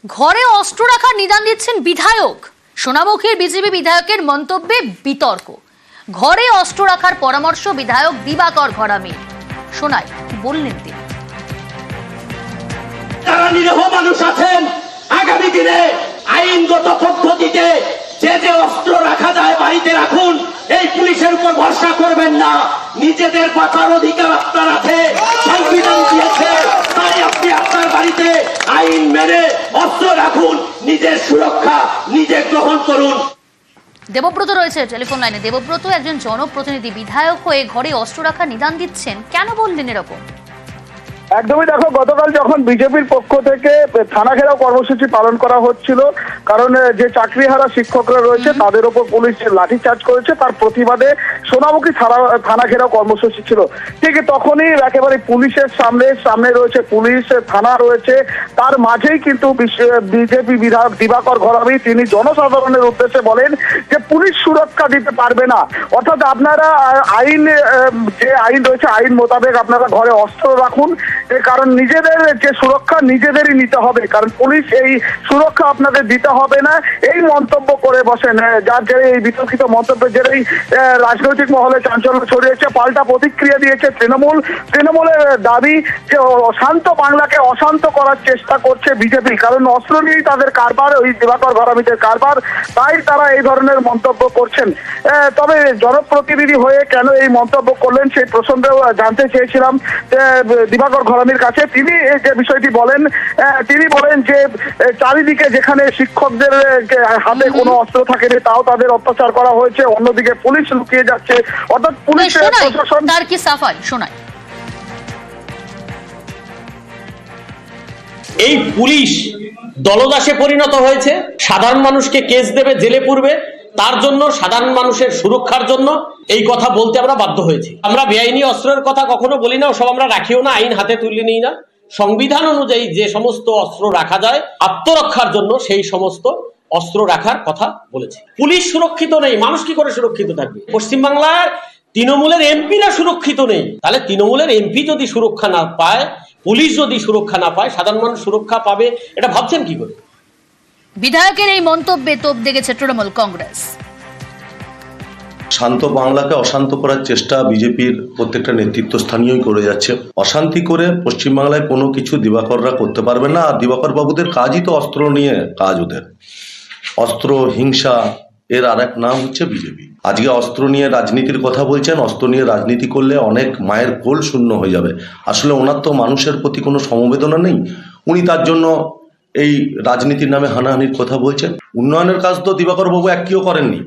ঘরে অস্ত্র রাখার নিদান দিচ্ছেন বিধায়ক। সোনামুখীর বিজেপি বিধায়কের মন্তব্যে বিতর্ক। ঘরে অস্ত্র রাখার পরামর্শ বিধায়ক দিবাকর ঘরামির। শোনাই কি বললেন তিনি। যারা নিরীহ মানুষ আছেন, আগামী দিনে আইনগত পদ্ধতিতে যে অস্ত্র রাখা যায় বাড়িতে রাখুন। এই পুলিশের উপর ভরসা করবেন না। নিজেদের বাঁচার অধিকার আপনার আছে, সংবিধান দিয়েছে, তাই আপনি আপনার বাড়িতে আইন মেনে অস্ত্র রাখুন। নিজের সুরক্ষা নিজে গ্রহণ করুন। দেবব্রত রয়েছে টেলিফোন লাইনে। দেবব্রত, একজন জনপ্রতিনিধি বিধায়ক হয়ে ঘরে অস্ত্র রাখার নিদান দিচ্ছেন, কেন বললেন এরকম? একদমই দেখো, গতকাল যখন বিজেপির পক্ষ থেকে থানা ঘেরাও কর্মসূচি পালন করা হচ্ছিল, কারণ যে চাকরিহারা শিক্ষকরা রয়েছে তাদের উপর পুলিশ লাঠিচার্জ করেছে, তার প্রতিবাদে সোনামুখী থানা ঘেরাও কর্মসূচি ছিল। ঠিক তখনই একেবারে পুলিশের সামনে রয়েছে পুলিশ থানা রয়েছে, তার মাঝেই কিন্তু বিজেপি বিধায়ক দিবাকর ঘরামি তিনি জনসাধারণের উদ্দেশ্যে বলেন যে পুলিশ সুরক্ষা দিতে পারবে না, অর্থাৎ আপনারা যে আইন রয়েছে আইন মোতাবেক আপনারা ঘরে অস্ত্র রাখুন, কারণ নিজেদের যে সুরক্ষা নিজেদেরই নিতে হবে, কারণ পুলিশ এই সুরক্ষা আপনাদের দিতে হবে না, এই মন্তব্য করে বসেন। যার জেরে এই বিতর্কিত মন্তব্যের জেরেই রাজনৈতিক মহলে চাঞ্চল্য ছড়িয়েছে। পাল্টা প্রতিক্রিয়া দিয়েছে তৃণমূলের দাবি যে শান্ত বাংলাকে অশান্ত করার চেষ্টা করছে বিজেপি, কারণ অস্ত্র নিয়েই তাদের কারবার, ওই দিবাকর ঘরামিদের কারবার, তাই তারা এই ধরনের মন্তব্য করছেন। তবে জনপ্রতিনিধি হয়ে কেন এই মন্তব্য করলেন সেই প্রসঙ্গেও জানতে চেয়েছিলাম দিবাকর ঘরামির কাছে। তিনি যে বিষয়টি বলেন, তিনি বলেন যে চারিদিকে যেখানে শিক্ষকদের হাতে কোনো অস্ত্র থাকেনি তাও তাদের অত্যাচার করা হয়েছে, অন্যদিকে পুলিশ লুকিয়ে যাচ্ছে, অর্থাৎ পুলিশ প্রশাসন। তার কি সাফাই শোনায়? এই পুলিশ দলদাসে পরিণত হয়েছে, সাধারণ মানুষকে কেস দেবে, জেলে পুরবে, তার জন্য সাধারণ মানুষের সুরক্ষার জন্য এই কথা বলতে আমরা বাধ্য হয়েছি। আমরা বেআইনি অস্ত্রের কথা কখনো বলি না, সব আমরা রাখিও না, আইন হাতে তুলে নিই না। সংবিধান অনুযায়ী যে সমস্ত অস্ত্র রাখা যায় আত্মরক্ষার জন্য সেই সমস্ত অস্ত্র রাখার কথা বলেছি। পুলিশ সুরক্ষিত নেই, মানুষ কি করে সুরক্ষিত থাকবে? পশ্চিমবাংলার তৃণমূলের এমপিরা সুরক্ষিত নেই, তাহলে তৃণমূলের এমপি যদি সুরক্ষা না পায়, পুলিশ যদি সুরক্ষা না পায়, সাধারণ মানুষ সুরক্ষা পাবে এটা ভাবছেন কি করে? বিধায়কের এই মন্তব্যে তোপ দেখেছে তৃণমূল কংগ্রেস। শান্ত বাংলাকে অশান্ত করার চেষ্টা বিজেপির প্রত্যেকটা নেতৃত্বস্থানীয়ই করে যাচ্ছে। অশান্তি করে পশ্চিমবাংলায় কোনো কিছু দিবাকররা করতে পারবে না। আর দিবাকর বাবুদের কাজই তো অস্ত্র নিয়ে কাজ, ওদের অস্ত্র, হিংসা, এর আর এক নাম হচ্ছে বিজেপি। আজকে অস্ত্র নিয়ে রাজনীতির কথা বলছেন, অস্ত্র নিয়ে রাজনীতি করলে অনেক মায়ের কোল শূন্য হয়ে যাবে। আসলে ওনার তো মানুষের প্রতি কোনো সমবেদনা নেই, উনি তার জন্য এই রাজনীতির নামে হানাহানির কথা বলছেন। উন্নয়নের কাজ তো দিবাকর বাবু একটিও করেননি।